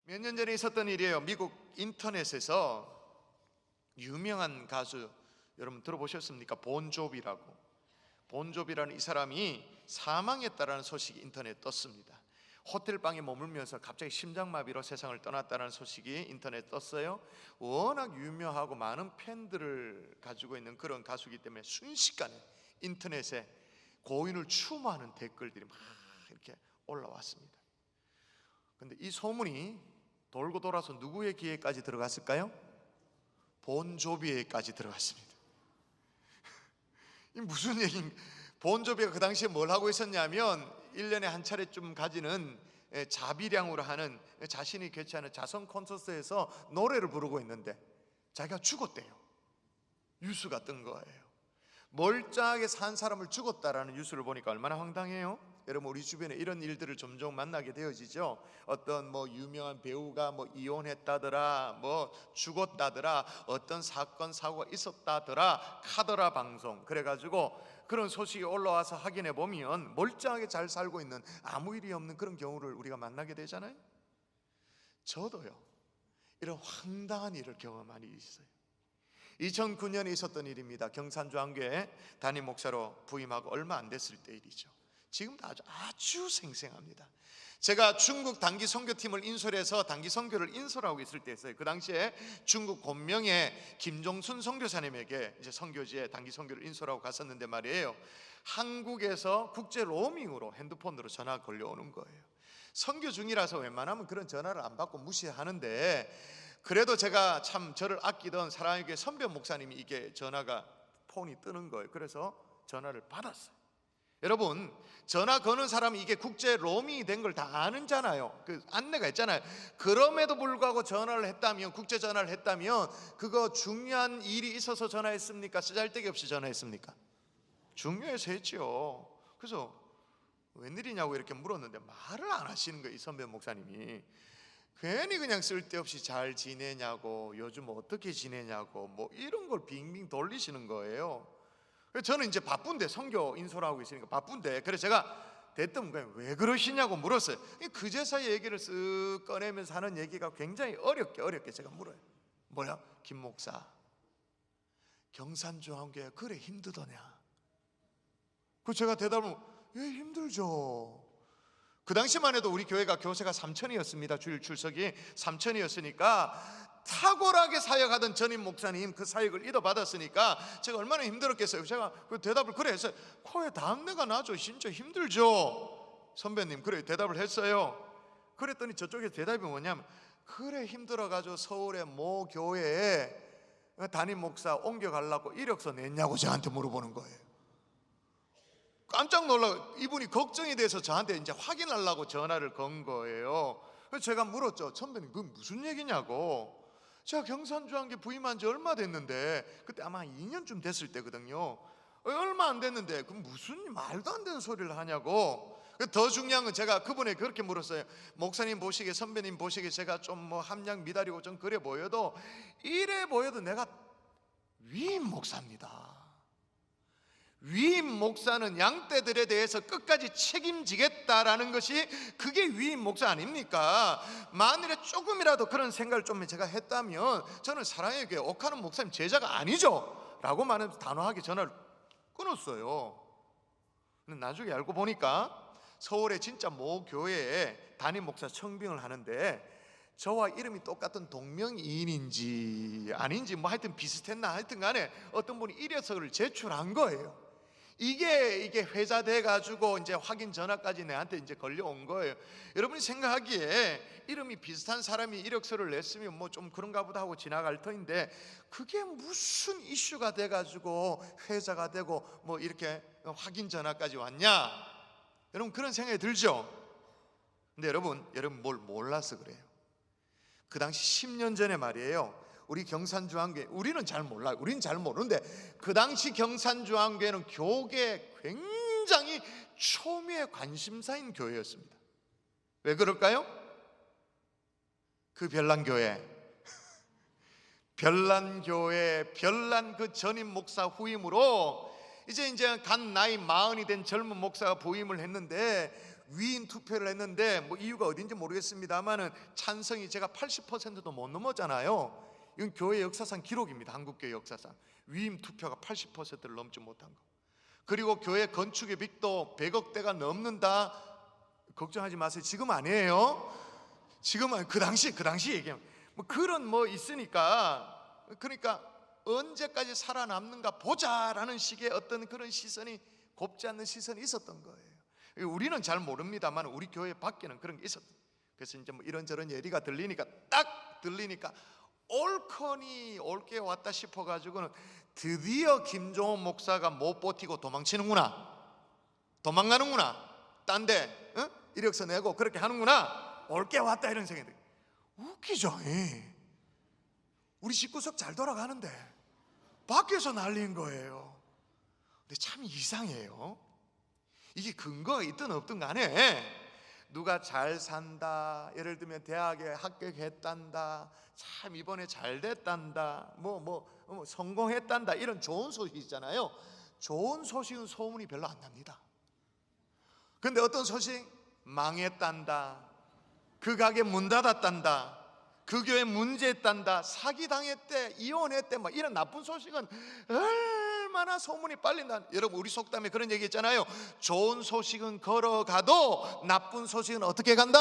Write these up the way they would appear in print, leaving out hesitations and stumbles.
몇 년 전에 있었던 일이에요. 미국 인터넷에서 유명한 가수, 여러분 들어보셨습니까? 본조비라고. 본조비라는 이 사람이 사망했다라는 소식이 인터넷에 떴습니다. 호텔방에 머물면서 갑자기 심장마비로 세상을 떠났다는 소식이 인터넷에 떴어요. 워낙 유명하고 많은 팬들을 가지고 있는 그런 가수이기 때문에 순식간에 인터넷에 고인을 추모하는 댓글들이 막 이렇게 올라왔습니다. 그런데 이 소문이 돌고 돌아서 누구의 귀에까지 들어갔을까요? 본조비에까지 들어갔습니다. 이 무슨 얘기인가? 본조비가 그 당시에 뭘 하고 있었냐면 1년에 한 차례쯤 가지는 자비량으로 하는, 자신이 개최하는 자선 콘서트에서 노래를 부르고 있는데 자기가 죽었대요. 뉴스가 뜬 거예요. 멀쩡하게 산 사람을 죽었다라는 뉴스를 보니까 얼마나 황당해요. 여러분, 우리 주변에 이런 일들을 종종 만나게 되어지죠. 어떤 유명한 배우가 이혼했다더라, 죽었다더라, 어떤 사건 사고가 있었다더라, 카더라 방송, 그래가지고 그런 소식이 올라와서 확인해 보면 멀쩡하게 잘 살고 있는, 아무 일이 없는 그런 경우를 우리가 만나게 되잖아요. 저도요, 이런 황당한 일을 경험한 일이 있어요. 2009년에 있었던 일입니다. 경산주안교회 담임 목사로 부임하고 얼마 안 됐을 때 일이죠. 지금도 아주 생생합니다. 제가 중국 단기 선교팀을 인솔해서 단기 선교를 인솔하고 있을 때였어요. 그 당시에 중국 곤명의 김종순 선교사님에게 이제 선교지에 단기 선교를 인솔하고 갔었는데 말이에요, 한국에서 국제 로밍으로 핸드폰으로 전화가 걸려오는 거예요. 선교 중이라서 웬만하면 그런 전화를 안 받고 무시하는데, 그래도 제가 참 저를 아끼던 사랑의 선배 목사님이 이게 전화가 폰이 뜨는 거예요. 그래서 전화를 받았어요. 여러분, 전화 거는 사람이 이게 국제 로밍이 된 걸 다 아는잖아요. 그 안내가 있잖아요. 그럼에도 불구하고 전화를 했다면, 국제 전화를 했다면 그거 중요한 일이 있어서 전화했습니까? 쓰잘데기 없이 전화했습니까? 중요해서 했죠. 그래서 웬일이냐고 이렇게 물었는데 말을 안 하시는 거예요, 이 선배 목사님이. 괜히 그냥 쓸데없이 잘 지내냐고, 요즘 어떻게 지내냐고 이런 걸 빙빙 돌리시는 거예요. 그래서 저는 이제 바쁜데, 선교 인솔하고 있으니까 바쁜데, 그래서 제가 대뜸 그냥 왜 그러시냐고 물었어요. 그제서야 얘기를 쓱 꺼내면서 하는 얘기가 굉장히 어렵게 제가 물어요. 뭐야? 김 목사, 경산중앙교회 그래 힘들더냐? 그 제가 대답을, 예, 힘들죠. 그 당시만 해도 우리 교회가 교세가 3,000이었습니다. 주일 출석이 3,000이었으니까 탁월하게 사역하던 전임 목사님 그 사역을 이어받았으니까 제가 얼마나 힘들었겠어요. 제가 그 대답을 그래 했어요. 코에 담내가 나죠. 진짜 힘들죠. 선배님, 그래 대답을 했어요. 그랬더니 저쪽에 대답이 뭐냐면, 그래 힘들어가지고 서울의 모 교회에 담임 목사 옮겨가려고 이력서 냈냐고 저한테 물어보는 거예요. 깜짝 놀라, 이분이 걱정이 돼서 저한테 이제 확인하려고 전화를 건 거예요. 그래서 제가 물었죠. 선배님, 그게 무슨 얘기냐고. 제가 경산주안교회 부임한 지 얼마 됐는데, 그때 아마 2년쯤 됐을 때거든요. 얼마 안 됐는데 그 무슨 말도 안 되는 소리를 하냐고. 더 중요한 건 제가 그분에게 그렇게 물었어요. 목사님 보시기에, 선배님 보시기에 제가 좀 함량 미달이고 좀 그래 보여도, 이래 보여도 내가 위임 목사입니다. 위임 목사는 양떼들에 대해서 끝까지 책임지겠다라는 것이, 그게 위임 목사 아닙니까? 만일에 조금이라도 그런 생각을 좀 제가 했다면 저는 사랑의 교회 옥하는 목사님 제자가 아니죠 라고 말하면서 단호하게 전화를 끊었어요. 근데 나중에 알고 보니까 서울의 진짜 모 교회에 담임 목사 청빙을 하는데, 저와 이름이 똑같은 동명이인인지 아닌지 하여튼 비슷했나, 하여튼 간에 어떤 분이 이력서를 제출한 거예요. 이게 회자돼 가지고 이제 확인 전화까지 내한테 이제 걸려온 거예요. 여러분이 생각하기에 이름이 비슷한 사람이 이력서를 냈으면 좀 그런가 보다 하고 지나갈 터인데, 그게 무슨 이슈가 돼 가지고 회자가 되고 이렇게 확인 전화까지 왔냐? 여러분, 그런 생각이 들죠? 근데 여러분 뭘 몰라서 그래요. 그 당시 10년 전에 말이에요, 우리 경산주안교회, 우리는 잘 몰라요. 우리는 잘 모르는데 그 당시 경산주안교회는 교계에 굉장히 초미의 관심사인 교회였습니다. 왜 그럴까요? 그 별난교회 별난 그 전임 목사 후임으로 이제 간 나이 40이 된 젊은 목사가 부임을 했는데, 위인 투표를 했는데 뭐 이유가 어딘지 모르겠습니다만은 찬성이 제가 80%도 못 넘었잖아요. 이건 교회 역사상 기록입니다. 한국교회 역사상 위임 투표가 80%를 넘지 못한 거. 그리고 교회 건축의 빚도 100억대가 넘는다. 걱정하지 마세요. 지금 아니에요. 지금은 그 당시 얘기하면 뭐 그런 뭐 있으니까, 그러니까 언제까지 살아남는가 보자라는 식의 어떤 그런 시선이, 곱지 않는 시선이 있었던 거예요. 우리는 잘 모릅니다만 우리 교회 밖에는 그런 게 있었던. 그래서 이제 뭐 이런저런 예리가 들리니까, 딱 들리니까 옳거니 옳게 왔다 싶어가지고는 드디어 김종원 목사가 못 버티고 도망치는구나, 도망가는구나, 딴데 이력서 내고 그렇게 하는구나, 옳게 왔다, 이런 생각이 들어요. 웃기죠. 우리 집구석 잘 돌아가는데 밖에서 날린 거예요. 근데 참 이상해요. 이게 근거가 있든 없든 간에 누가 잘 산다, 예를 들면 대학에 합격했단다, 참 이번에 잘 됐단다, 뭐 성공했단다, 이런 좋은 소식 있잖아요. 좋은 소식은 소문이 별로 안 납니다. 근데 어떤 소식? 망했단다, 그 가게 문 닫았단다, 그 교회 문제했단다, 사기당했대, 이혼했대, 막 이런 나쁜 소식은 얼마나 소문이 빨리 난. 여러분, 우리 속담에 그런 얘기 있잖아요. 좋은 소식은 걸어가도 나쁜 소식은 어떻게 간다?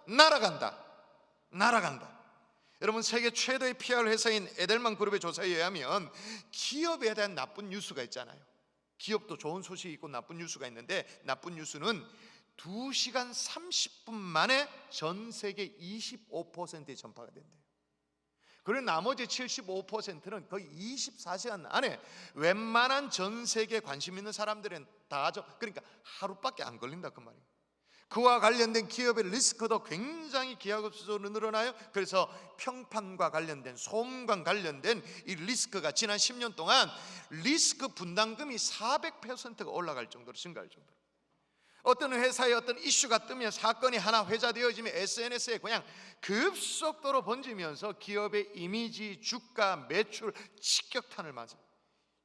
날아간다. 날아간다. 여러분, 세계 최대의 PR 회사인 에델만 그룹의 조사에 의하면 기업에 대한 나쁜 뉴스가 있잖아요. 기업도 좋은 소식이 있고 나쁜 뉴스가 있는데, 나쁜 뉴스는 2시간 30분 만에 전 세계 25%에 전파가 된대요. 그리고 나머지 75%는 거의 24시간 안에 웬만한 전 세계 관심 있는 사람들은 다 그러니까 하루밖에 안 걸린다, 그 말이에요. 그와 관련된 기업의 리스크도 굉장히 기하급수적으로 늘어나요. 그래서 평판과 관련된, 소음과 관련된 이 리스크가 지난 10년 동안 리스크 분담금이 400%가 올라갈 정도로 증가할 정도로. 어떤 회사의 어떤 이슈가 뜨면, 사건이 하나 회자되어지면 SNS에 그냥 급속도로 번지면서 기업의 이미지, 주가, 매출 직격탄을 맞아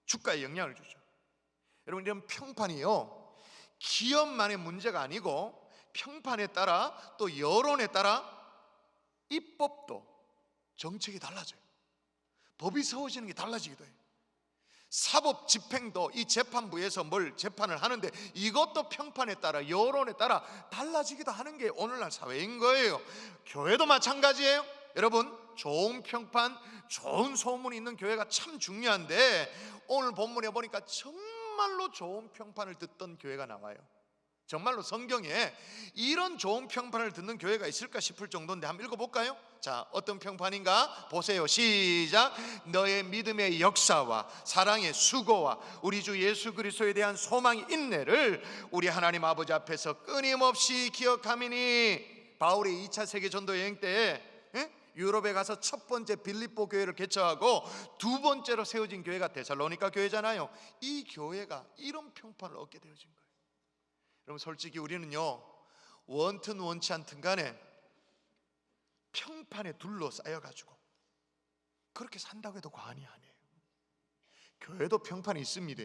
주가에 영향을 주죠. 여러분, 이런 평판이요, 기업만의 문제가 아니고 평판에 따라 또 여론에 따라 입법도, 정책이 달라져요. 법이 세워지는 게 달라지기도 해요. 사법 집행도 이 재판부에서 뭘 재판을 하는데 이것도 평판에 따라, 여론에 따라 달라지기도 하는 게 오늘날 사회인 거예요. 교회도 마찬가지예요. 여러분, 좋은 평판, 좋은 소문이 있는 교회가 참 중요한데, 오늘 본문에 보니까 정말로 좋은 평판을 듣던 교회가 나와요. 정말로 성경에 이런 좋은 평판을 듣는 교회가 있을까 싶을 정도인데, 한번 읽어볼까요? 자, 어떤 평판인가? 보세요. 시작. 너의 믿음의 역사와 사랑의 수고와 우리 주 예수 그리스도에 대한 소망의 인내를 우리 하나님 아버지 앞에서 끊임없이 기억하미니. 바울의 2차 세계전도 여행 때 유럽에 가서 첫 번째 빌립보 교회를 개척하고 두 번째로 세워진 교회가 데살로니가 교회잖아요. 이 교회가 이런 평판을 얻게 되어진 거예요. 여러분, 솔직히 우리는요, 원튼 원치 않든 간에 평판에 둘러싸여가지고 그렇게 산다고 해도 과언이 아니에요. 교회도 평판이 있습니다.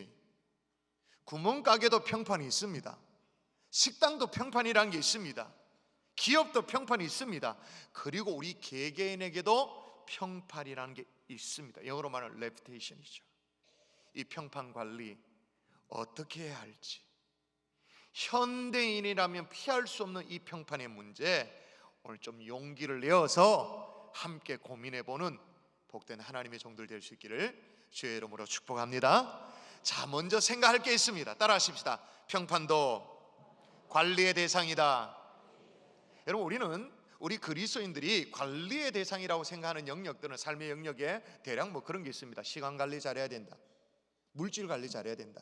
구멍가게도 평판이 있습니다. 식당도 평판이라는 게 있습니다. 기업도 평판이 있습니다. 그리고 우리 개개인에게도 평판이라는 게 있습니다. 영어로 말하면 reputation이죠. 이 평판 관리 어떻게 해야 할지, 현대인이라면 피할 수 없는 이 평판의 문제, 오늘 좀 용기를 내어서 함께 고민해보는 복된 하나님의 종들 될 수 있기를 주의 이름으로 축복합니다. 자, 먼저 생각할 게 있습니다. 따라하십시다. 평판도 관리의 대상이다. 여러분, 우리 그리스도인들이 관리의 대상이라고 생각하는 영역들은, 삶의 영역에 대략 뭐 그런 게 있습니다. 시간 관리 잘해야 된다, 물질 관리 잘해야 된다,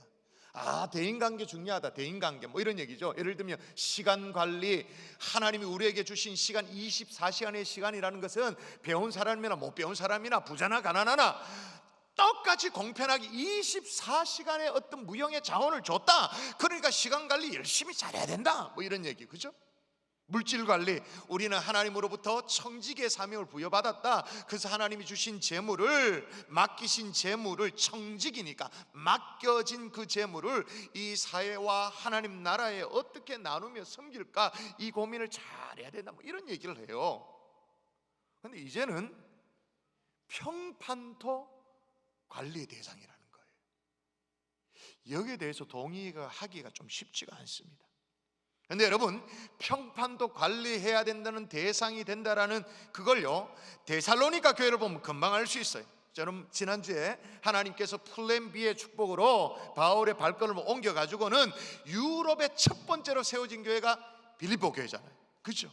대인관계 중요하다, 대인관계 뭐 이런 얘기죠. 예를 들면 시간 관리, 하나님이 우리에게 주신 시간, 24시간의 시간이라는 것은 배운 사람이나 못 배운 사람이나 부자나 가난하나 똑같이 공평하게 24시간의 어떤 무형의 자원을 줬다. 그러니까 시간 관리 열심히 잘해야 된다, 뭐 이런 얘기, 그죠? 물질 관리, 우리는 하나님으로부터 청지기의 사명을 부여받았다. 그래서 하나님이 주신 재물을, 맡기신 재물을, 청지기니까 맡겨진 그 재물을 이 사회와 하나님 나라에 어떻게 나누며 섬길까, 이 고민을 잘해야 된다, 뭐 이런 얘기를 해요. 그런데 이제는 평판도 관리의 대상이라는 거예요. 여기에 대해서 동의가 하기가 좀 쉽지가 않습니다. 그런데 여러분, 평판도 관리해야 된다는 대상이 된다라는 그걸요, 데살로니가 교회를 보면 금방 알 수 있어요. 저는 지난주에 하나님께서 플랜 B의 축복으로 바울의 발걸음을 옮겨가지고는 유럽의 첫 번째로 세워진 교회가 빌립보 교회잖아요. 그렇죠?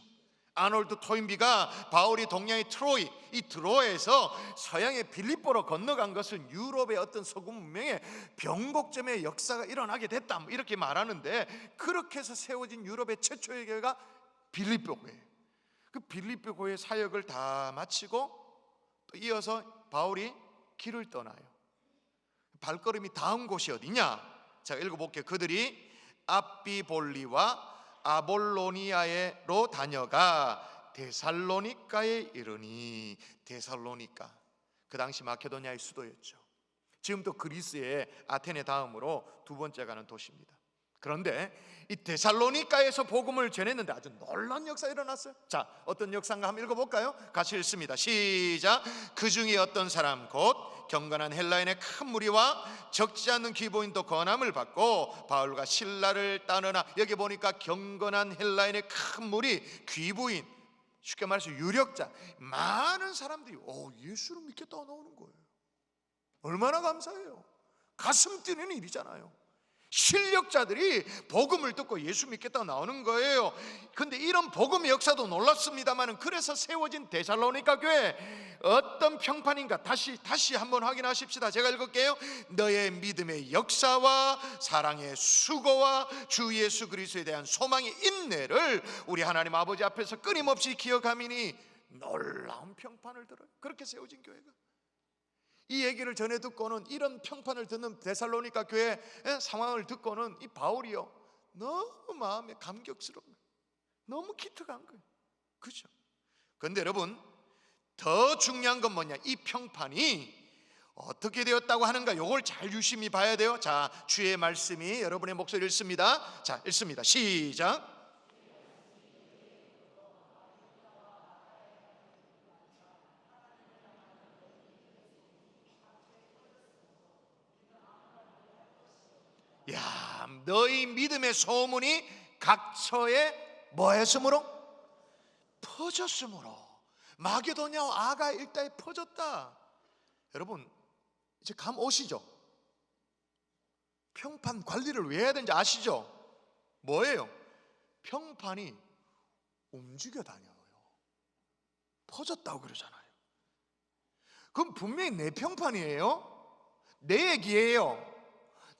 아놀드 토인비가 바울이 동양의 트로이, 이 트로에서 서양의 빌립보로 건너간 것은 유럽의 어떤 서구 문명의 변곡점의 역사가 일어나게 됐다, 뭐 이렇게 말하는데, 그렇게 해서 세워진 유럽의 최초의 교회가 빌립보 교회예요. 그 빌립보 교회 사역을 다 마치고 또 이어서 바울이 길을 떠나요. 발걸음이 다음 곳이 어디냐? 제가 읽어볼게요. 그들이 앞비볼리와 아볼로니아로 다녀가 데살로니가에 이르니, 데살로니가 그 당시 마케도니아의 수도였죠. 지금도 그리스의 아테네 다음으로 두 번째 가는 도시입니다. 그런데 이 데살로니가에서 복음을 전했는데 아주 놀라운 역사가 일어났어요. 자, 어떤 역사인가 한번 읽어볼까요? 같이 읽습니다. 시작. 그 중에 어떤 사람 곧 경건한 헬라인의 큰 무리와 적지 않는 귀부인도 권함을 받고 바울과 실라를 따르나, 여기 보니까 경건한 헬라인의 큰 무리, 귀부인, 쉽게 말해서 유력자, 많은 사람들이 예수를 믿겠다고 나오는 거예요. 얼마나 감사해요. 가슴 뛰는 일이잖아요. 실력자들이 복음을 듣고 예수 믿겠다고 나오는 거예요. 근데 이런 복음의 역사도 놀랍습니다만, 그래서 세워진 데살로니가 교회 어떤 평판인가 다시 한번 확인하십시다. 제가 읽을게요. 너의 믿음의 역사와 사랑의 수고와 주 예수 그리스도에 대한 소망의 인내를 우리 하나님 아버지 앞에서 끊임없이 기억하미니 놀라운 평판을 들어요. 그렇게 세워진 교회가. 이 얘기를 전해 듣고는, 이런 평판을 듣는 데살로니가 교회의 상황을 듣고는 이 바울이요, 너무 마음에 감격스러운 거예요. 너무 기특한 거예요. 그죠? 그런데 여러분, 더 중요한 건 뭐냐? 이 평판이 어떻게 되었다고 하는가, 요걸 잘 유심히 봐야 돼요. 자, 주의 말씀이 여러분의 목소리를 읽습니다. 자, 읽습니다. 시작. 야, 너희 믿음의 소문이 각처에 뭐 했으므로? 퍼졌으므로. 마게도냐와 아가 일대에 퍼졌다. 여러분, 이제 감 오시죠? 평판 관리를 왜 해야 되는지 아시죠? 뭐예요? 평판이 움직여 다녀요. 퍼졌다고 그러잖아요. 그럼 분명히 내 평판이에요. 내 얘기예요.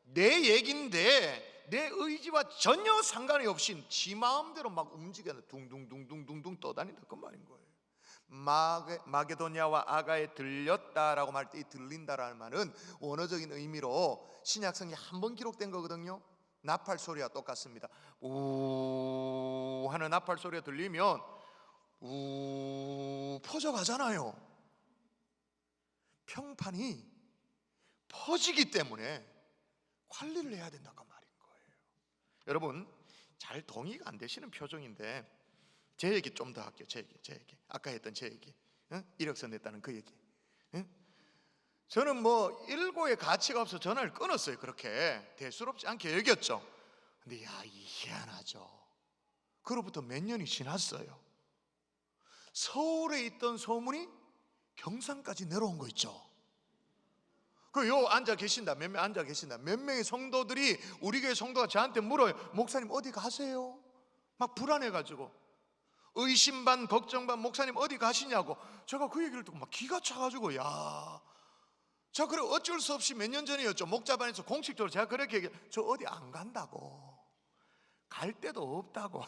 내 얘기인데 내 의지와 전혀 상관이 없이 지 마음대로 막 움직여 둥둥둥둥둥둥 떠다닌다, 그 말인 거예요. 마게도냐와 아가에 들렸다라고 말할 때 이 들린다라는 말은 원어적인 의미로 신약성에 한 번 기록된 거거든요. 나팔 소리와 똑같습니다. 우 하는 나팔 소리가 들리면 우 퍼져가잖아요. 평판이 퍼지기 때문에 관리를 해야 된다고 말인 거예요. 여러분, 잘 동의가 안 되시는 표정인데 제 얘기 좀 더 할게요. 제 얘기 아까 했던 제 얘기, 이력서 냈다는 그 얘기. 저는 뭐 일고의 가치가 없어 전화를 끊었어요. 그렇게 대수롭지 않게 여겼죠. 근데 희한하죠. 그로부터 몇 년이 지났어요. 서울에 있던 소문이 경산까지 내려온 거 있죠. 요 앉아 계신다, 몇 명 앉아 계신다, 몇 명의 성도들이, 우리 교회 성도가 저한테 물어요. 목사님 어디 가세요? 막 불안해가지고 의심 반 걱정 반, 목사님 어디 가시냐고. 제가 그 얘기를 듣고 막 기가 차가지고, 자, 그래 어쩔 수 없이 몇 년 전이었죠. 목자반에서 공식적으로 제가 그렇게 얘기해요. 저 어디 안 간다고, 갈 데도 없다고.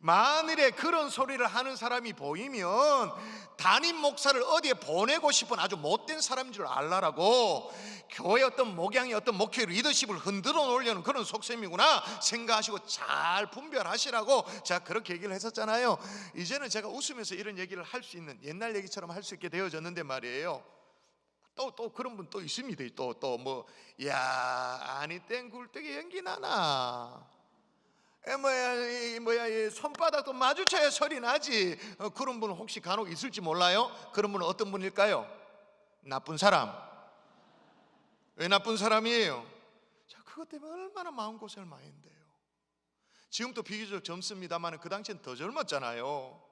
만일에 그런 소리를 하는 사람이 보이면 담임 목사를 어디에 보내고 싶은 아주 못된 사람인 줄 알라라고, 교회 어떤 목양이 어떤 목회 리더십을 흔들어 놓으려는 그런 속셈이구나 생각하시고 잘 분별하시라고 제가 그렇게 얘기를 했었잖아요. 이제는 제가 웃으면서 이런 얘기를 할 수 있는, 옛날 얘기처럼 할 수 있게 되어졌는데 말이에요. 또 그런 분 또 있습니다. 또 뭐, 야, 아니 땡 굴뚝에 연기 나나, 이 손바닥도 마주쳐야 소리 나지. 그런 분은 혹시 간혹 있을지 몰라요. 그런 분은 어떤 분일까요? 나쁜 사람. 왜 나쁜 사람이에요? 자, 그것 때문에 얼마나 마음고생을 많이 했는데요. 지금도 비교적 젊습니다만 그 당시엔 더 젊었잖아요.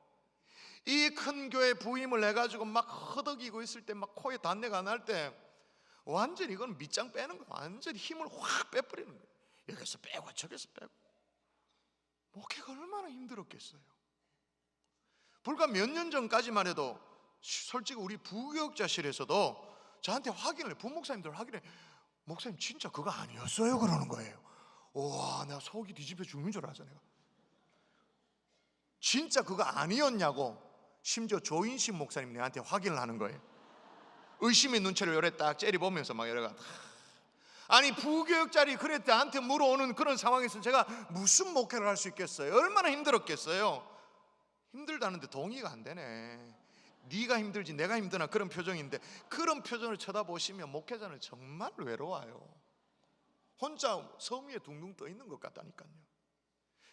이 큰 교회 부임을 해가지고 막 허덕이고 있을 때, 막 코에 단내가 날 때, 완전히 이건 밑장 빼는 거예요. 완전히 힘을 확 빼버리는 거예요. 여기서 빼고 저기서 빼고. 목회가 얼마나 힘들었겠어요. 불과 몇 년 전까지만 해도 솔직히 우리 부교육자실에서도 저한테 확인을, 부목사님들 확인해, 목사님 진짜 그거 아니었어요 그러는 거예요. 와, 내가 속이 뒤집혀 죽는 줄 알았어. 내가 진짜 그거 아니었냐고. 심지어 조인신 목사님 내한테 확인을 하는 거예요. 의심의 눈초리를 요래 딱 째려보면서 막 이래가, 아니 부교육자리 그래 나한테 물어오는 그런 상황에서 제가 무슨 목회를 할 수 있겠어요? 얼마나 힘들었겠어요. 힘들다는데 동의가 안 되네. 네가 힘들지 내가 힘드나, 그런 표정인데, 그런 표정을 쳐다보시면 목회자는 정말 외로워요. 혼자 섬 위에 둥둥 떠 있는 것 같다니까요.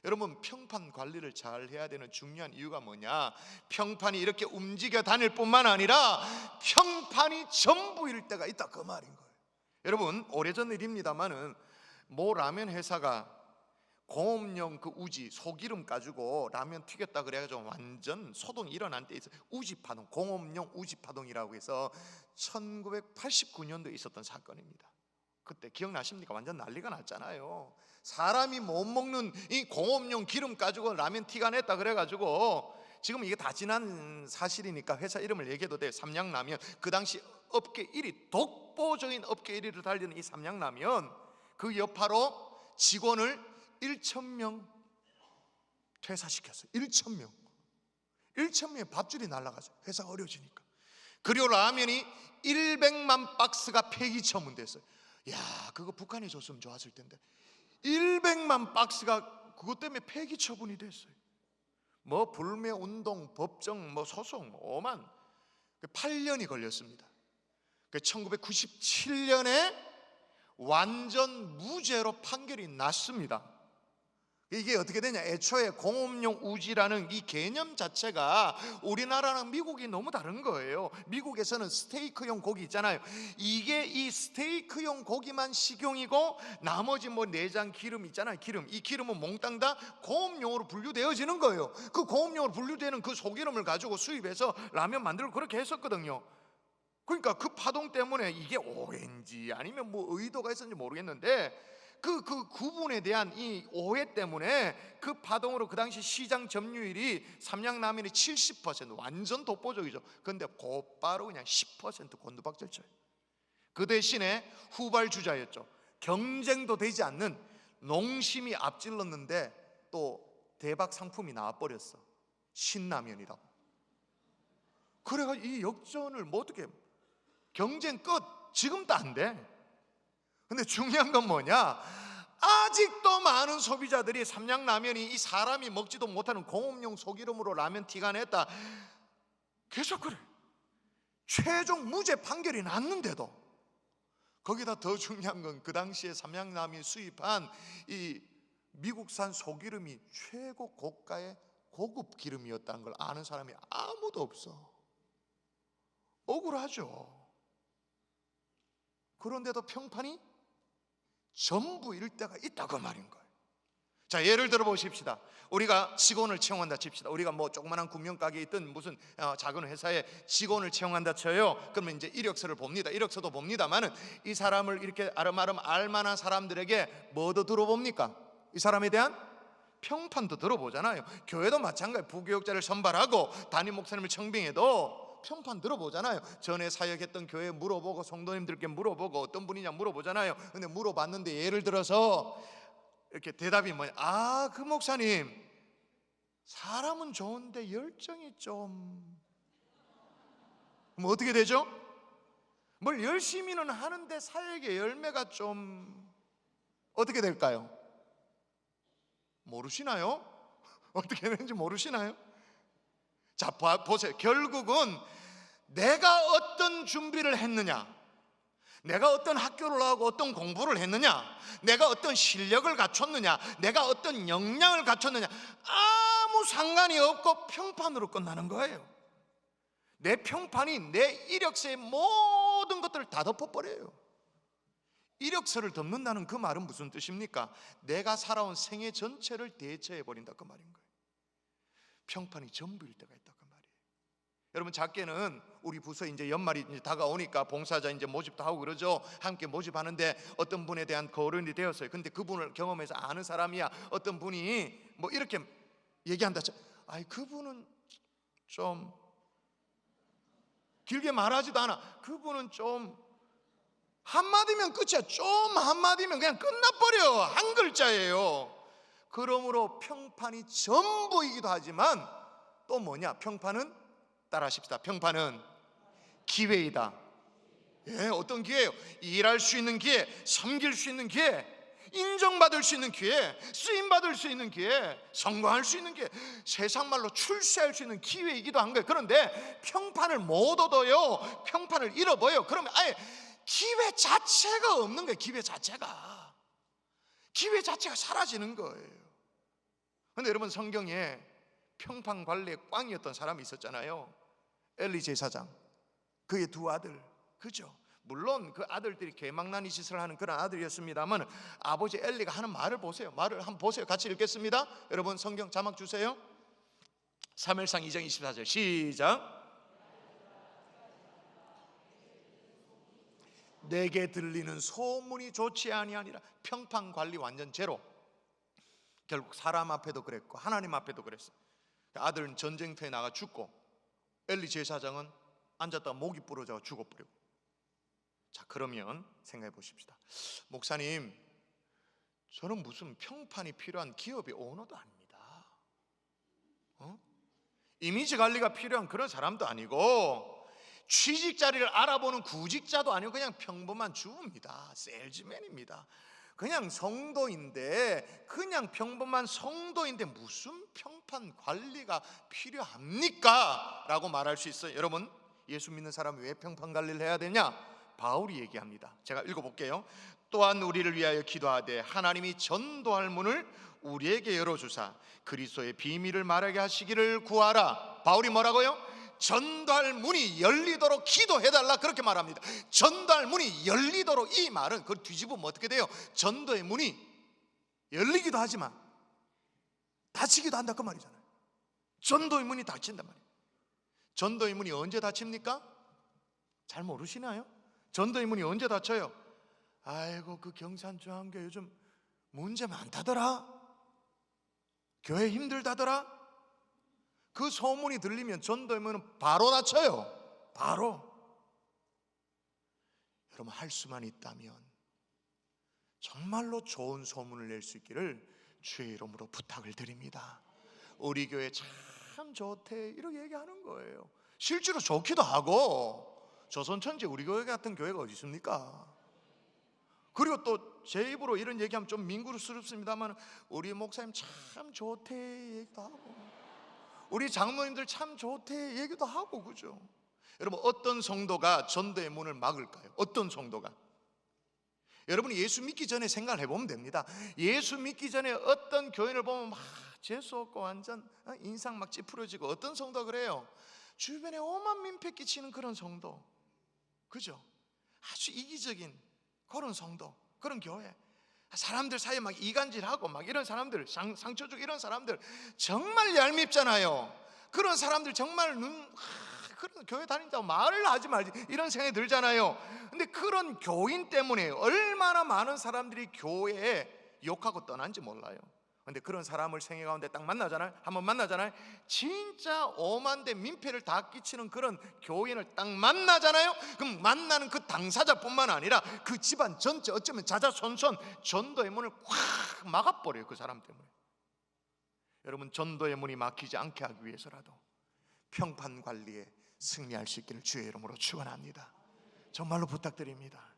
여러분, 평판 관리를 잘 해야 되는 중요한 이유가 뭐냐? 평판이 이렇게 움직여 다닐 뿐만 아니라 평판이 전부일 때가 있다, 그 말인 거예요. 여러분, 오래전 일입니다만은 모 라면 회사가 공업용 그 우지 소기름 가지고 라면 튀겼다 그래가지고 완전 소동이 일어난 때 있어요. 우지파동, 공업용 우지파동이라고 해서 1989년도에 있었던 사건입니다. 그때 기억나십니까? 완전 난리가 났잖아요. 사람이 못 먹는 이 공업용 기름 가지고 라면 티가 냈다 그래가지고, 지금 이게 다 지난 사실이니까 회사 이름을 얘기해도 돼요. 삼양라면. 그 당시 업계 1위, 독보적인 업계 1위를 달리는 이 삼양라면, 그 여파로 직원을 1,000명 퇴사시켰어요. 1,000명의 밥줄이 날아가죠. 회사가 어려워지니까. 그리고 라면이 100만 박스가 폐기 처분됐어요. 야, 그거 북한이 줬으면 좋았을 텐데 100만 박스가 그것 때문에 폐기 처분이 됐어요. 뭐 불매운동, 법정, 뭐 소송, 오만 8년이 걸렸습니다. 1997년에 완전 무죄로 판결이 났습니다. 이게 어떻게 되냐? 애초에 공업용 우지라는 이 개념 자체가 우리나라랑 미국이 너무 다른 거예요. 미국에서는 스테이크용 고기 있잖아요. 이게 이 스테이크용 고기만 식용이고, 나머지 뭐 내장 기름 있잖아요. 이 기름은 몽땅 다 공업용으로 분류되어지는 거예요. 그 공업용으로 분류되는 그 소기름을 가지고 수입해서 라면 만들고 그렇게 했었거든요. 그러니까 그 파동 때문에 이게 오해인지 아니면 뭐 의도가 있었는지 모르겠는데, 그 구분에 대한 이 오해 때문에 그 파동으로 그 당시 시장 점유율이 삼양라면이 70%, 완전 독보적이죠. 그런데 곧바로 그냥 10% 곤두박질쳐요. 그 대신에 후발주자였죠. 경쟁도 되지 않는 농심이 앞질렀는데 또 대박 상품이 나와버렸어. 신라면이라고. 그래가지고 이 역전을 뭐 어떻게, 경쟁 끝. 지금도 안 돼. 근데 중요한 건 뭐냐? 아직도 많은 소비자들이 삼양라면이 이 사람이 먹지도 못하는 공업용 소기름으로 라면 티가 냈다, 계속 그래. 최종 무죄 판결이 났는데도. 거기다 더 중요한 건 그 당시에 삼양라면이 수입한 이 미국산 소기름이 최고 고가의 고급 기름이었다는 걸 아는 사람이 아무도 없어. 억울하죠. 그런데도 평판이 전부일 때가 있다고 말인 거예요. 자, 예를 들어 보십시다. 우리가 직원을 채용한다 칩시다. 우리가 뭐 조그만한 구명가게에 있든 무슨 작은 회사에 직원을 채용한다 쳐요. 그러면 이제 이력서를 봅니다. 이력서도 봅니다만은 이 사람을 이렇게 아름아름 알만한 사람들에게 뭐도 들어봅니까? 이 사람에 대한 평판도 들어보잖아요. 교회도 마찬가지예요. 부교육자를 선발하고 담임 목사님을 청빙해도 평판 들어보잖아요. 전에 사역했던 교회에 물어보고, 성도님들께 물어보고, 어떤 분이냐 물어보잖아요. 근데 물어봤는데 예를 들어서 이렇게 대답이 뭐냐? 아, 그 목사님 사람은 좋은데 열정이 좀, 뭐 어떻게 되죠? 뭘 열심히는 하는데 사역의 열매가 좀 어떻게 될까요? 모르시나요? 어떻게 되는지 모르시나요? 자, 보세요. 결국은 내가 어떤 준비를 했느냐, 내가 어떤 학교를 나오고 어떤 공부를 했느냐, 내가 어떤 실력을 갖췄느냐, 내가 어떤 역량을 갖췄느냐, 아무 상관이 없고 평판으로 끝나는 거예요. 내 평판이 내 이력서의 모든 것들을 다 덮어버려요. 이력서를 덮는다는 그 말은 무슨 뜻입니까? 내가 살아온 생애 전체를 대체해버린다 그 말인 거예요. 평판이 전부일 때가 있다 그 말이에요. 여러분, 작게는 우리 부서 이제 연말이 이제 다가오니까 봉사자 이제 모집도 하고 그러죠. 함께 모집하는데 어떤 분에 대한 거론이 되었어요. 근데 그분을 경험해서 아는 사람이야. 어떤 분이 뭐 이렇게 얘기한다. 아이, 그분은 좀 길게 말하지도 않아. 그분은 좀 한마디면 끝이야. 좀 한마디면 그냥 끝나버려. 한 글자예요. 그러므로 평판이 전부이기도 하지만 또 뭐냐? 평판은 따라하십시다. 평판은 기회이다. 예, 어떤 기회예요? 일할 수 있는 기회, 섬길 수 있는 기회, 인정받을 수 있는 기회, 쓰임받을 수 있는 기회, 성공할 수 있는 기회, 세상 말로 출세할 수 있는 기회이기도 한 거예요. 그런데 평판을 못 얻어요. 평판을 잃어버려요. 그러면 아예 기회 자체가 없는 거예요. 기회 자체가 사라지는 거예요. 그런데 여러분, 성경에 평판 관리의 꽝이었던 사람이 있었잖아요. 엘리 제사장, 그의 두 아들, 그죠? 물론 그 아들들이 개망나니 짓을 하는 그런 아들이었습니다만 아버지 엘리가 하는 말을 보세요. 말을 한번 보세요. 같이 읽겠습니다. 여러분, 성경 자막 주세요. 사무엘상 2장 24절 시작. 내게 들리는 소문이 좋지 아니하니라. 평판 관리 완전 제로. 결국 사람 앞에도 그랬고 하나님 앞에도 그랬어. 아들은 전쟁터에 나가 죽고 엘리 제사장은 앉았다가 목이 부러져 죽어버리고. 자, 그러면 생각해 보십시다. 목사님, 저는 무슨 평판이 필요한 기업의 오너도 아닙니다. 이미지 관리가 필요한 그런 사람도 아니고 취직 자리를 알아보는 구직자도 아니고 그냥 평범한 주부입니다. 세일즈맨입니다. 그냥 성도인데, 그냥 평범한 성도인데 무슨 평판 관리가 필요합니까? 라고 말할 수 있어요. 여러분, 예수 믿는 사람이 왜 평판 관리를 해야 되냐? 바울이 얘기합니다. 제가 읽어볼게요. 또한 우리를 위하여 기도하되 하나님이 전도할 문을 우리에게 열어주사 그리스도의 비밀을 말하게 하시기를 구하라. 바울이 뭐라고요? 전도할 문이 열리도록 기도해달라, 그렇게 말합니다. 전도할 문이 열리도록. 이 말은 그걸 뒤집으면 어떻게 돼요? 전도의 문이 열리기도 하지만 닫히기도 한다 그 말이잖아요. 전도의 문이 닫힌단 말이에요. 전도의 문이 언제 닫힙니까? 잘 모르시나요? 전도의 문이 언제 닫혀요? 아이고, 그 경산중앙교회 요즘 문제 많다더라, 교회 힘들다더라, 그 소문이 들리면 전도의 문은 바로 닫혀요. 바로. 여러분, 할 수만 있다면 정말로 좋은 소문을 낼 수 있기를 주의 이름으로 부탁을 드립니다. 우리 교회 참 좋대, 이렇게 얘기하는 거예요. 실제로 좋기도 하고. 조선천지 우리 교회 같은 교회가 어디 있습니까? 그리고 또 제 입으로 이런 얘기하면 좀 민구스럽습니다만 우리 목사님 참 좋대 얘기도 하고, 우리 장로님들 참 좋대 얘기도 하고, 그죠? 여러분, 어떤 성도가 전도의 문을 막을까요? 어떤 성도가? 여러분이 예수 믿기 전에 생각을 해보면 됩니다. 예수 믿기 전에 어떤 교인을 보면 막 재수없고 완전 인상 막 찌푸려지고, 어떤 성도가 그래요? 주변에 오만 민폐 끼치는 그런 성도, 그죠? 아주 이기적인 그런 성도, 그런 교회, 사람들 사이에 막 이간질하고 막 이런 사람들, 상처 주고 이런 사람들 정말 얄밉잖아요. 그런 사람들 정말 그런 교회 다닌다고 말을 하지 말지, 이런 생각이 들잖아요. 근데 그런 교인 때문에 얼마나 많은 사람들이 교회에 욕하고 떠난지 몰라요. 근데 그런 사람을 생애 가운데 딱 만나잖아요. 한번 만나잖아요. 진짜 오만대 민폐를 다 끼치는 그런 교인을 딱 만나잖아요. 그럼 만나는 그 당사자뿐만 아니라 그 집안 전체, 어쩌면 자자손손 전도의 문을 꽉 막아버려요, 그 사람 때문에. 여러분, 전도의 문이 막히지 않게 하기 위해서라도 평판 관리에 승리할 수 있기를 주의 이름으로 축원합니다. 정말로 부탁드립니다.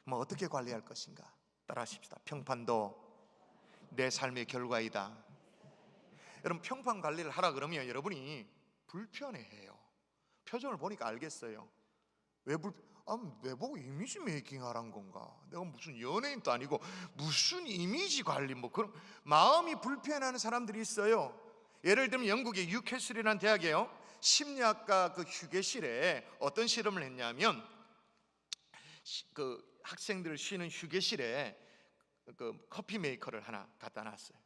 뭐 어떻게 관리할 것인가 따라하십시다. 평판도 내 삶의 결과이다. 여러분, 평판 관리를 하라 그러면 여러분이 불편해해요. 표정을 보니까 알겠어요. 왜 보고 이미지 메이킹 하란 건가? 내가 무슨 연예인도 아니고 무슨 이미지 관리, 뭐 그런 마음이 불편해하는 사람들이 있어요. 예를 들면 영국의 뉴캐슬이라는 대학이에요. 심리학과 그 휴게실에 어떤 실험을 했냐면, 그 학생들 쉬는 휴게실에 그 커피 메이커를 하나 갖다 놨어요.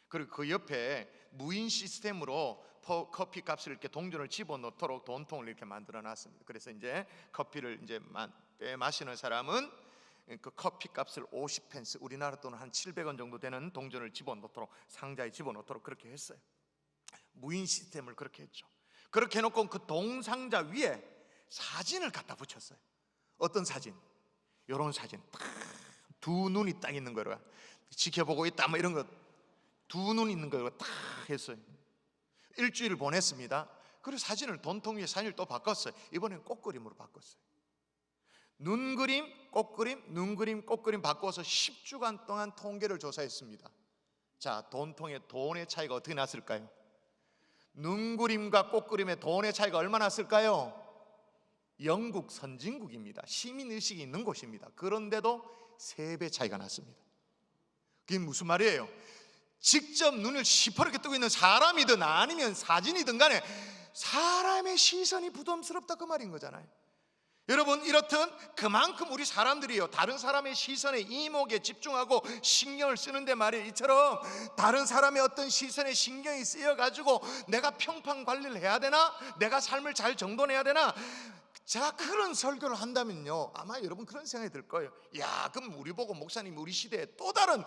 그리고 그 옆에 무인 시스템으로 커피 값을 이렇게 동전을 집어넣도록 돈통을 이렇게 만들어 놨습니다. 그래서 이제 커피를 이제 마시는 사람은 그 커피 값을 50펜스, 우리나라 돈은 한 700원 정도 되는 동전을 집어넣도록, 상자에 집어넣도록 그렇게 했어요. 무인 시스템을 그렇게 했죠. 그렇게 해놓고 그 동상자 위에 사진을 갖다 붙였어요. 어떤 사진? 이런 사진, 두 눈이 딱 있는 거로 지켜보고 있다, 뭐 이런 거, 두 눈 있는 거로 딱 했어요. 일주일을 보냈습니다. 그리고 사진을, 돈통 위에 사진을 또 바꿨어요. 이번엔 꽃그림으로 바꿨어요. 눈그림, 꽃그림, 눈그림, 꽃그림 바꿔서 10주간 동안 통계를 조사했습니다. 자, 돈통의 돈의 차이가 어떻게 났을까요? 눈그림과 꽃그림의 돈의 차이가 얼마나 났을까요? 영국 선진국입니다. 시민의식이 있는 곳입니다. 그런데도 3배 차이가 났습니다. 그게 무슨 말이에요? 직접 눈을 시퍼렇게 뜨고 있는 사람이든 아니면 사진이든 간에 사람의 시선이 부담스럽다, 그 말인 거잖아요. 여러분, 이렇듯 그만큼 우리 사람들이요, 다른 사람의 시선에, 이목에 집중하고 신경을 쓰는데 말이에요, 이처럼 다른 사람의 어떤 시선에 신경이 쓰여가지고 내가 평판 관리를 해야 되나, 내가 삶을 잘 정돈해야 되나, 자, 그런 설교를 한다면요, 아마 여러분 그런 생각이 들 거예요. 야, 그럼 우리 보고 목사님 우리 시대에 또 다른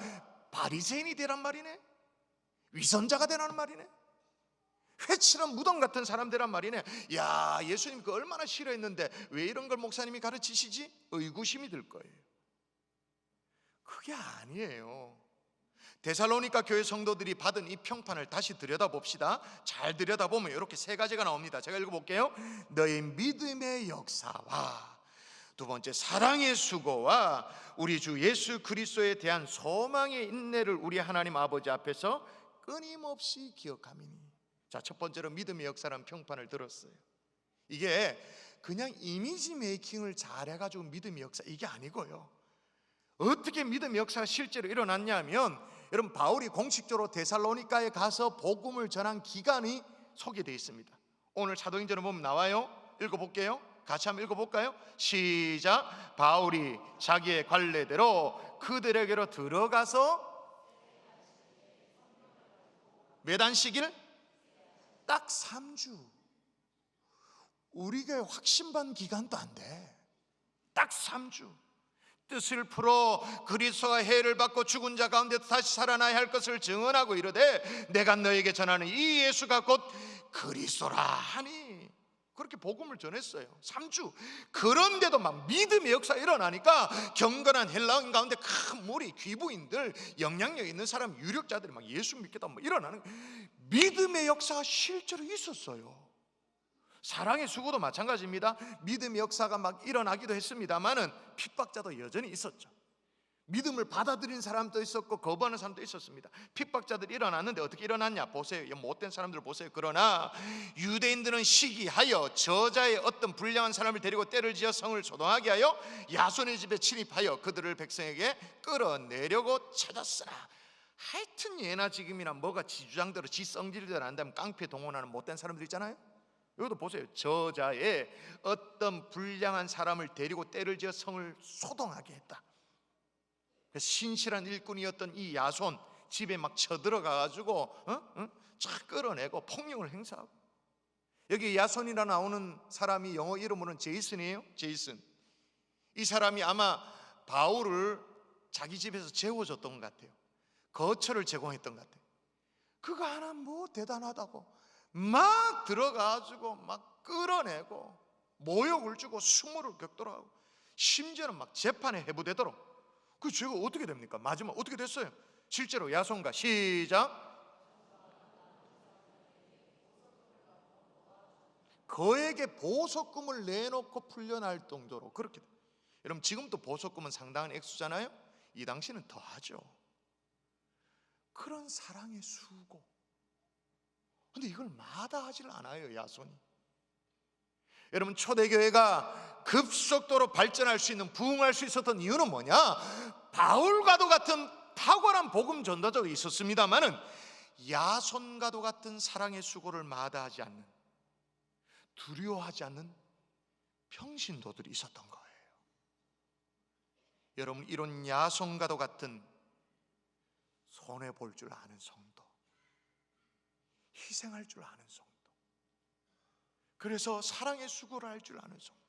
바리새인이 되란 말이네, 위선자가 되라는 말이네, 회칠한 무덤 같은 사람 되란 말이네. 야, 예수님 그 얼마나 싫어했는데 왜 이런 걸 목사님이 가르치시지? 의구심이 들 거예요. 그게 아니에요. 데살로니가 교회 성도들이 받은 이 평판을 다시 들여다봅시다. 잘 들여다보면 이렇게 3가지가 나옵니다. 제가 읽어볼게요. 너희 믿음의 역사와, 두 번째 사랑의 수고와, 우리 주 예수 그리스도에 대한 소망의 인내를 우리 하나님 아버지 앞에서 끊임없이 기억하미니. 자, 첫 번째로 믿음의 역사라는 평판을 들었어요. 이게 그냥 이미지 메이킹을 잘해가지고 믿음의 역사, 이게 아니고요. 어떻게 믿음의 역사가 실제로 일어났냐면, 여러분, 바울이 공식적으로 데살로니가에 가서 복음을 전한 기간이 소개되어 있습니다. 오늘 사도행전을 보면 나와요. 읽어볼게요. 같이 한번 읽어볼까요? 시작. 바울이 자기의 관례대로 그들에게로 들어가서 몇 안식일? 딱 3주. 우리 교회 확신반 기간도 안 돼. 딱 3주. 뜻을 풀어 그리스도가 해를 받고 죽은 자 가운데서 다시 살아나야 할 것을 증언하고 이르되 내가 너에게 전하는 이 예수가 곧 그리스도라 하니, 그렇게 복음을 전했어요. 3주. 그런데도 막 믿음의 역사가 일어나니까 경건한 헬라인 가운데 큰 무리, 귀부인들, 영향력 있는 사람, 유력자들이 막 예수 믿겠다 뭐 일어나는 믿음의 역사가 실제로 있었어요. 사랑의 수고도 마찬가지입니다. 믿음의 역사가 막 일어나기도 했습니다만은 핍박자도 여전히 있었죠. 믿음을 받아들인 사람도 있었고 거부하는 사람도 있었습니다. 핍박자들이 일어났는데 어떻게 일어났냐 보세요. 못된 사람들 보세요. 그러나 유대인들은 시기하여 저자의 어떤 불량한 사람을 데리고 때를 지어 성을 소동하게 하여 야손의 집에 침입하여 그들을 백성에게 끌어내려고 찾았으나, 하여튼 예나 지금이나 뭐가 지주장대로 지 성질대로 한다면 깡패 동원하는 못된 사람들 있잖아요. 여기도 보세요. 저자의 어떤 불량한 사람을 데리고 때를 지어 성을 소동하게 했다. 그래서 신실한 일꾼이었던 이 야손 집에 막 쳐들어가가지고 쫙 끌어내고 폭력을 행사하고. 여기 야손이라 나오는 사람이 영어 이름으로는 제이슨이에요. 제이슨. 이 사람이 아마 바울을 자기 집에서 재워줬던 것 같아요. 거처를 제공했던 것 같아요. 그거 하나 뭐 대단하다고 막 들어가가지고 막 끌어내고 모욕을 주고 수모를 겪도록 하고, 심지어는 막 재판에 해부되도록. 그 죄가 어떻게 됩니까? 마지막 어떻게 됐어요? 실제로 야손과 시작 그에게 보석금을 내놓고 풀려날 정도로 그렇게. 여러분 지금도 보석금은 상당한 액수잖아요. 이 당시는 더하죠. 그런 사랑의 수고. 근데 이걸 마다하질 않아요, 야손이. 여러분 초대교회가 급속도로 발전할 수 있는, 부흥할 수 있었던 이유는 뭐냐? 바울과도 같은 탁월한 복음 전도자도 있었습니다마는 야손과도 같은 사랑의 수고를 마다하지 않는, 두려워하지 않는 평신도들이 있었던 거예요. 여러분 이런 야손과도 같은 손해볼 줄 아는 성도, 희생할 줄 아는 성도, 그래서 사랑의 수고를 할 줄 아는 성도,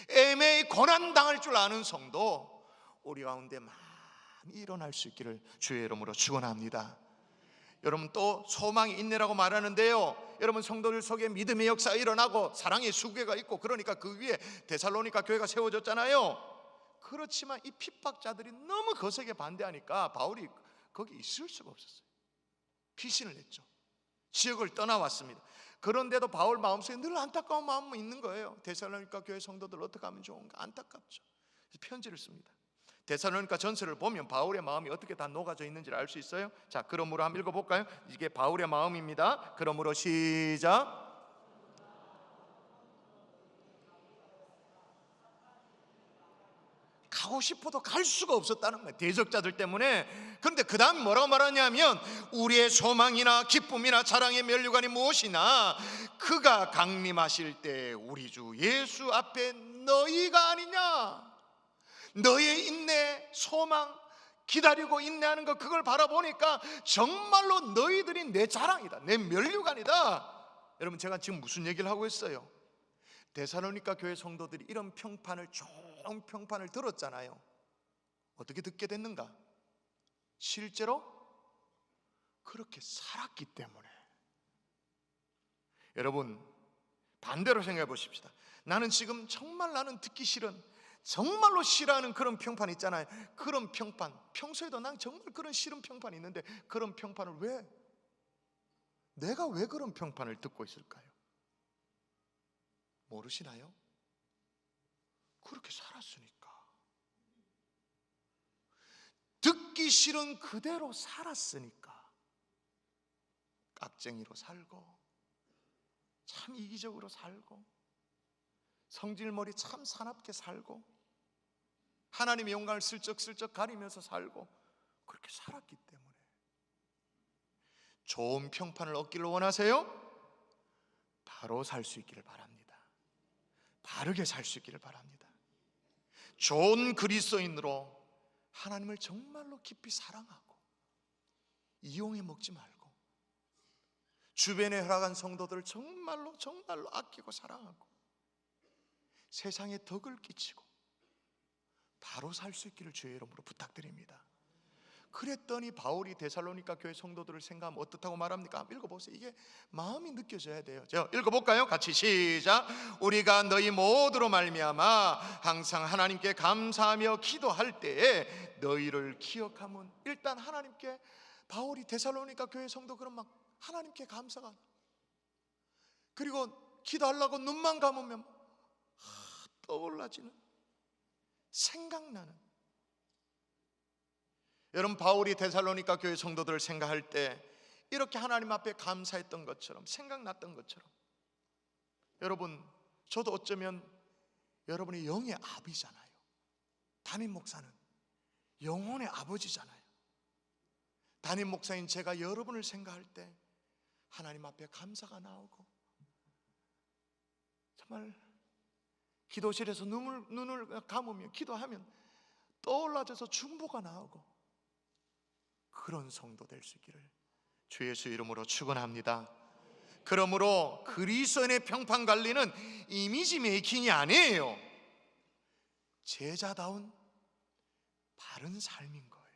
애매히 고난당할 줄 아는 성도 우리 가운데 많이 일어날 수 있기를 주의 이름으로 축원합니다. 여러분 또 소망이 인내라고 말하는데요, 여러분 성도들 속에 믿음의 역사가 일어나고 사랑의 수고가 있고, 그러니까 그 위에 데살로니가 교회가 세워졌잖아요. 그렇지만 이 핍박자들이 너무 거세게 반대하니까 바울이 거기 있을 수가 없었어요. 피신을 했죠. 지역을 떠나왔습니다. 그런데도 바울 마음속에 늘 안타까운 마음이 있는 거예요. 데살로니가 교회 성도들 어떻게 하면 좋은가 안타깝죠. 그래서 편지를 씁니다. 데살로니가 전서를 보면 바울의 마음이 어떻게 다 녹아져 있는지를 알 수 있어요. 자, 그러므로 한번 읽어볼까요? 이게 바울의 마음입니다. 그러므로 시작. 가고 싶어도 갈 수가 없었다는 거예요, 대적자들 때문에. 그런데 그 다음 뭐라고 말하냐면, 우리의 소망이나 기쁨이나 자랑의 면류관이 무엇이나 그가 강림하실 때 우리 주 예수 앞에 너희가 아니냐. 너의 인내, 소망, 기다리고 인내하는 거, 그걸 바라보니까 정말로 너희들이 내 자랑이다, 내 면류관이다. 여러분 제가 지금 무슨 얘기를 하고 있어요? 데살로니가 교회 성도들이 이런 평판을, 좋은 평판을 들었잖아요. 어떻게 듣게 됐는가? 실제로 그렇게 살았기 때문에. 여러분 반대로 생각해 보십시다. 나는 지금 정말 나는 듣기 싫은, 정말로 싫어하는 그런 평판 있잖아요. 그런 평판, 평소에도 난 정말 그런 싫은 평판이 있는데 그런 평판을 내가 왜 그런 평판을 듣고 있을까요? 모르시나요? 그렇게 살았으니까. 듣기 싫은 그대로 살았으니까. 깍쟁이로 살고, 참 이기적으로 살고, 성질머리 참 사납게 살고, 하나님의 영광을 슬쩍슬쩍 가리면서 살고, 그렇게 살았기 때문에. 좋은 평판을 얻기를 원하세요? 바로 살 수 있기를 바랍니다. 바르게 살 수 있기를 바랍니다. 좋은 그리스도인으로 하나님을 정말로 깊이 사랑하고 이용해 먹지 말고, 주변에 허락한 성도들을 정말로 아끼고 사랑하고 세상에 덕을 끼치고 바로 살 수 있기를 주의 이름으로 부탁드립니다. 그랬더니 바울이 데살로니가 교회 성도들을 생각하면 어떻다고 말합니까? 읽어보세요. 이게 마음이 느껴져야 돼요. 자, 읽어볼까요? 같이 시작. 우리가 너희 모두로 말미암아 항상 하나님께 감사하며 기도할 때에 너희를 기억하면, 일단 하나님께, 바울이 데살로니가 교회 성도 그럼 막 하나님께 감사가, 그리고 기도하려고 눈만 감으면 떠올라지는, 생각나는. 여러분 바울이 데살로니가 교회 성도들을 생각할 때 이렇게 하나님 앞에 감사했던 것처럼, 생각났던 것처럼, 여러분 저도 어쩌면 여러분이 영의 아비잖아요. 담임 목사는 영혼의 아버지잖아요. 담임 목사인 제가 여러분을 생각할 때 하나님 앞에 감사가 나오고, 정말 기도실에서 눈을 감으며 기도하면 떠올라져서 중보가 나오고, 그런 성도 될 수 있기를 주 예수 이름으로 축원합니다. 그러므로 그리스도인의 평판 관리는 이미지 메이킹이 아니에요. 제자다운 바른 삶인 거예요.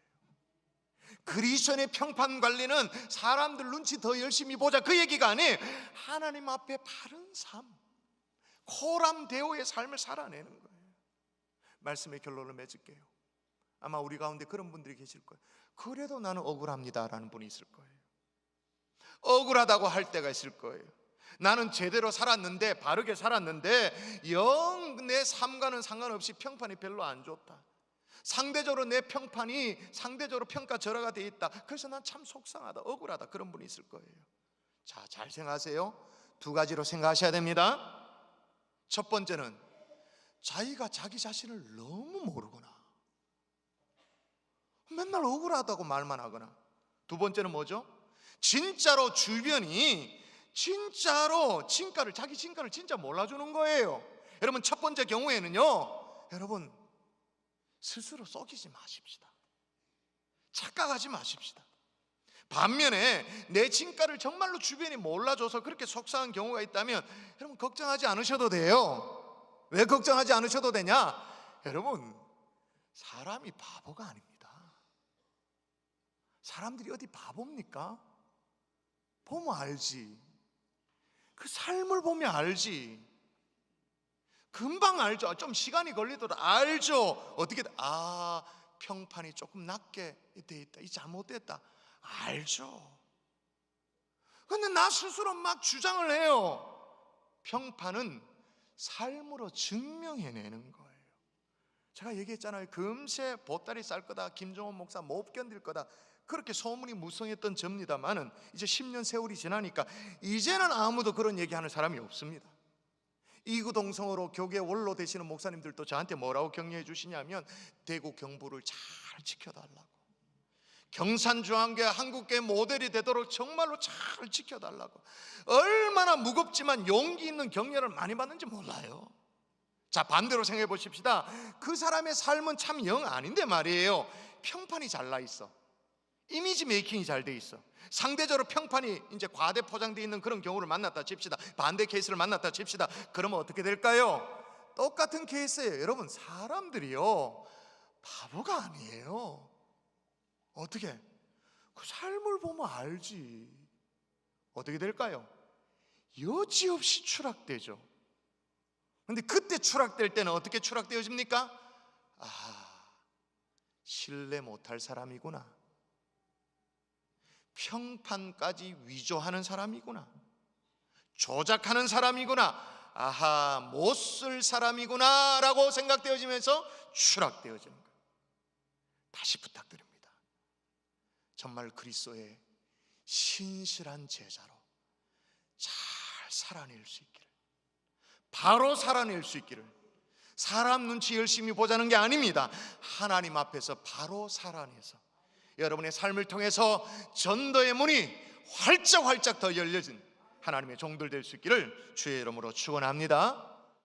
그리스도인의 평판 관리는 사람들 눈치 더 열심히 보자, 그 얘기가 아니에요. 하나님 앞에 바른 삶, 코람데오의 삶을 살아내는 거예요. 말씀의 결론을 맺을게요. 아마 우리 가운데 그런 분들이 계실 거예요. 그래도 나는 억울합니다 라는 분이 있을 거예요. 억울하다고 할 때가 있을 거예요. 나는 제대로 살았는데, 바르게 살았는데 영 내 삶과는 상관없이 평판이 별로 안 좋다. 상대적으로 내 평판이 상대적으로 평가절하가 돼 있다. 그래서 난 참 속상하다, 억울하다. 그런 분이 있을 거예요. 자, 잘 생각하세요. 두 가지로 생각하셔야 됩니다. 첫 번째는 자기가 자기 자신을 너무 모르구나. 맨날 억울하다고 말만 하거나. 두 번째는 뭐죠? 진짜로 주변이 진짜로 자기 진가를 진짜 몰라주는 거예요. 여러분, 첫 번째 경우에는요, 여러분 스스로 속이지 마십시다. 착각하지 마십시다. 반면에 내 진가를 정말로 주변이 몰라줘서 그렇게 속상한 경우가 있다면 여러분 걱정하지 않으셔도 돼요. 왜 걱정하지 않으셔도 되냐? 여러분, 사람이 바보가 아닙니다. 사람들이 어디 바보입니까? 보면 알지. 그 삶을 보면 알지. 금방 알죠. 좀 시간이 걸리더라도 알죠. 어떻게, 평판이 조금 낮게 돼 있다, 이 잘못됐다, 알죠. 근데 나 스스로 막 주장을 해요. 평판은 삶으로 증명해내는 거예요. 제가 얘기했잖아요. 금세 보따리 쌀 거다, 김종원 목사 못 견딜 거다, 그렇게 소문이 무성했던 접니다만은 이제 10년 세월이 지나니까 이제는 아무도 그런 얘기하는 사람이 없습니다. 이구동성으로 교계 원로 되시는 목사님들도 저한테 뭐라고 격려해 주시냐면, 대구 경부를 잘 지켜달라고, 경산중앙교회 한국교회 모델이 되도록 정말로 잘 지켜달라고. 얼마나 무겁지만 용기 있는 격려를 많이 받는지 몰라요. 자, 반대로 생각해 보십시다. 그 사람의 삶은 참 영 아닌데 말이에요. 평판이 잘 나 있어. 이미지 메이킹이 잘 돼 있어. 상대적으로 평판이 이제 과대 포장되어 있는 그런 경우를 만났다 칩시다. 반대 케이스를 만났다 칩시다. 그러면 어떻게 될까요? 똑같은 케이스예요. 여러분, 사람들이요 바보가 아니에요. 어떻게? 그 삶을 보면 알지. 어떻게 될까요? 여지없이 추락되죠. 근데 그때 추락될 때는 어떻게 추락되어집니까? 신뢰 못할 사람이구나, 평판까지 위조하는 사람이구나, 조작하는 사람이구나, 못쓸 사람이구나 라고 생각되어지면서 추락되어지는 거예요. 다시 부탁드립니다. 정말 그리스도의 신실한 제자로 잘 살아낼 수 있기를, 바로 살아낼 수 있기를. 사람 눈치 열심히 보자는 게 아닙니다. 하나님 앞에서 바로 살아내서 여러분의 삶을 통해서 전도의 문이 활짝활짝 더 열려진 하나님의 종들 될 수 있기를 주의 이름으로 축원합니다.